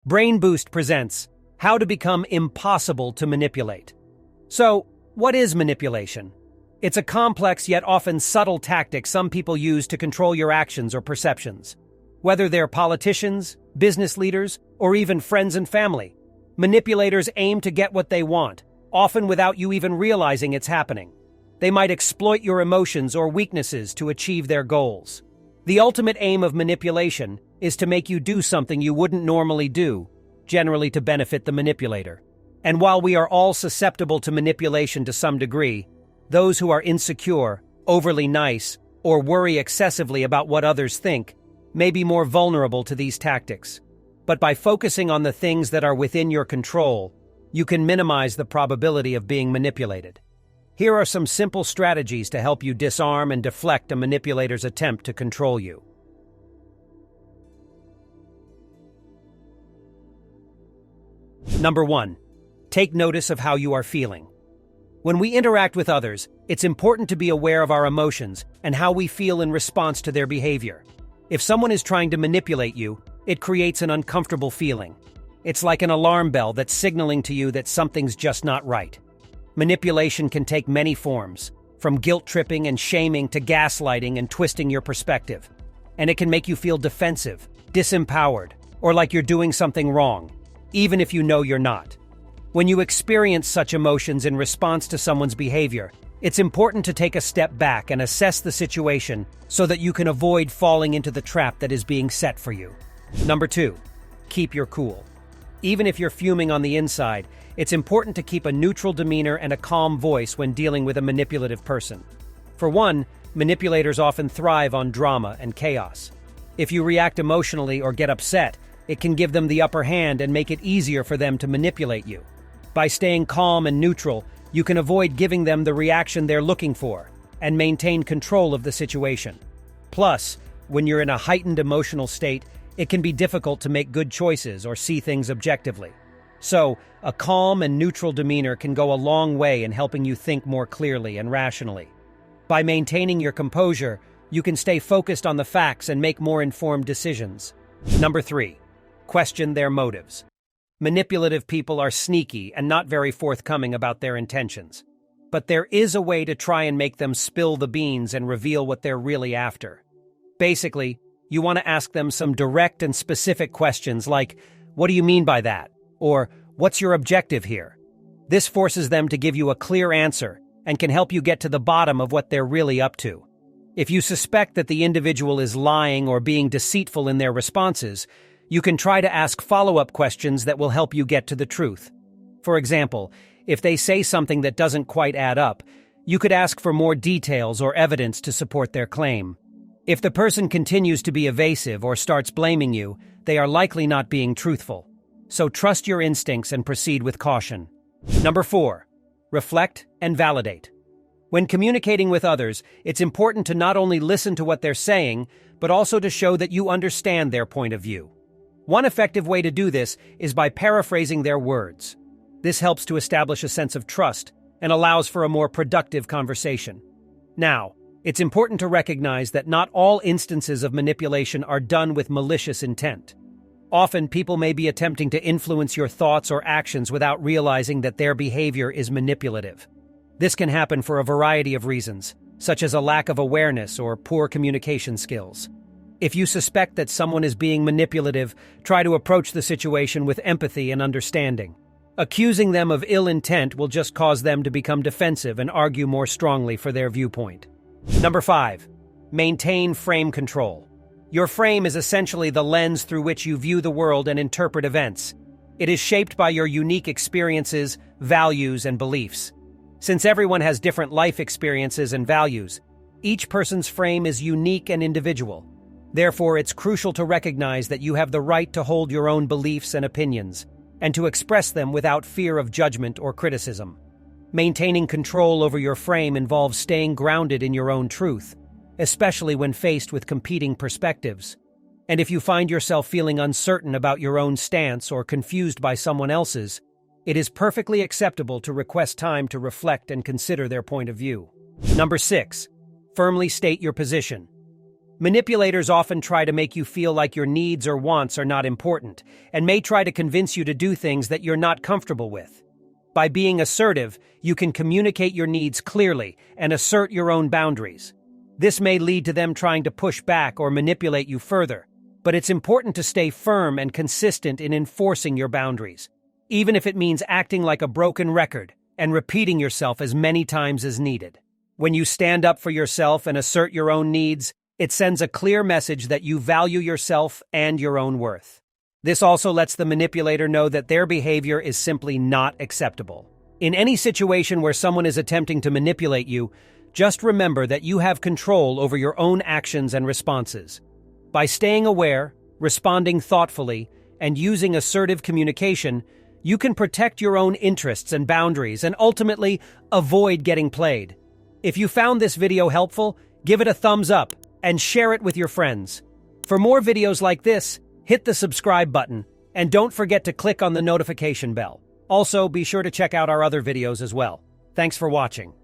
Brain Boost presents How to Become Impossible to Manipulate. So, what is manipulation? It's a complex yet often subtle tactic some people use to control your actions or perceptions. Whether they're politicians, business leaders, or even friends and family, manipulators aim to get what they want, often without you even realizing it's happening. They might exploit your emotions or weaknesses to achieve their goals. The ultimate aim of manipulation is to make you do something you wouldn't normally do, generally to benefit the manipulator. And while we are all susceptible to manipulation to some degree, those who are insecure, overly nice, or worry excessively about what others think may be more vulnerable to these tactics. But by focusing on the things that are within your control, you can minimize the probability of being manipulated. Here are some simple strategies to help you disarm and deflect a manipulator's attempt to control you. Number 1. Take notice of how you are feeling. When we interact with others, it's important to be aware of our emotions and how we feel in response to their behavior. If someone is trying to manipulate you, it creates an uncomfortable feeling. It's like an alarm bell that's signaling to you that something's just not right. Manipulation can take many forms, from guilt-tripping and shaming to gaslighting and twisting your perspective. And it can make you feel defensive, disempowered, or like you're doing something wrong, even if you know you're not. When you experience such emotions in response to someone's behavior, it's important to take a step back and assess the situation so that you can avoid falling into the trap that is being set for you. Number 2. Keep your cool. Even if you're fuming on the inside, it's important to keep a neutral demeanor and a calm voice when dealing with a manipulative person. For one, manipulators often thrive on drama and chaos. If you react emotionally or get upset, it can give them the upper hand and make it easier for them to manipulate you. By staying calm and neutral, you can avoid giving them the reaction they're looking for and maintain control of the situation. Plus, when you're in a heightened emotional state, it can be difficult to make good choices or see things objectively. So, a calm and neutral demeanor can go a long way in helping you think more clearly and rationally. By maintaining your composure, you can stay focused on the facts and make more informed decisions. Number 3. Question their motives. Manipulative people are sneaky and not very forthcoming about their intentions. But there is a way to try and make them spill the beans and reveal what they're really after. Basically, you want to ask them some direct and specific questions like, "What do you mean by that?" Or, "What's your objective here?" This forces them to give you a clear answer and can help you get to the bottom of what they're really up to. If you suspect that the individual is lying or being deceitful in their responses, you can try to ask follow-up questions that will help you get to the truth. For example, if they say something that doesn't quite add up, you could ask for more details or evidence to support their claim. If the person continues to be evasive or starts blaming you, they are likely not being truthful. So trust your instincts and proceed with caution. Number 4. Reflect and validate. When communicating with others, it's important to not only listen to what they're saying, but also to show that you understand their point of view. One effective way to do this is by paraphrasing their words. This helps to establish a sense of trust and allows for a more productive conversation. Now, it's important to recognize that not all instances of manipulation are done with malicious intent. Often, people may be attempting to influence your thoughts or actions without realizing that their behavior is manipulative. This can happen for a variety of reasons, such as a lack of awareness or poor communication skills. If you suspect that someone is being manipulative, try to approach the situation with empathy and understanding. Accusing them of ill intent will just cause them to become defensive and argue more strongly for their viewpoint. Number 5. Maintain frame control. Your frame is essentially the lens through which you view the world and interpret events. It is shaped by your unique experiences, values, and beliefs. Since everyone has different life experiences and values, each person's frame is unique and individual. Therefore, it's crucial to recognize that you have the right to hold your own beliefs and opinions, and to express them without fear of judgment or criticism. Maintaining control over your frame involves staying grounded in your own truth, especially when faced with competing perspectives. And if you find yourself feeling uncertain about your own stance or confused by someone else's, it is perfectly acceptable to request time to reflect and consider their point of view. Number 6. Firmly state your position. Manipulators often try to make you feel like your needs or wants are not important, and may try to convince you to do things that you're not comfortable with. By being assertive, you can communicate your needs clearly and assert your own boundaries. This may lead to them trying to push back or manipulate you further, but it's important to stay firm and consistent in enforcing your boundaries, even if it means acting like a broken record and repeating yourself as many times as needed. When you stand up for yourself and assert your own needs, it sends a clear message that you value yourself and your own worth. This also lets the manipulator know that their behavior is simply not acceptable. In any situation where someone is attempting to manipulate you, just remember that you have control over your own actions and responses. By staying aware, responding thoughtfully, and using assertive communication, you can protect your own interests and boundaries and ultimately avoid getting played. If you found this video helpful, give it a thumbs up and share it with your friends. For more videos like this, hit the subscribe button and don't forget to click on the notification bell. Also, be sure to check out our other videos as well. Thanks for watching.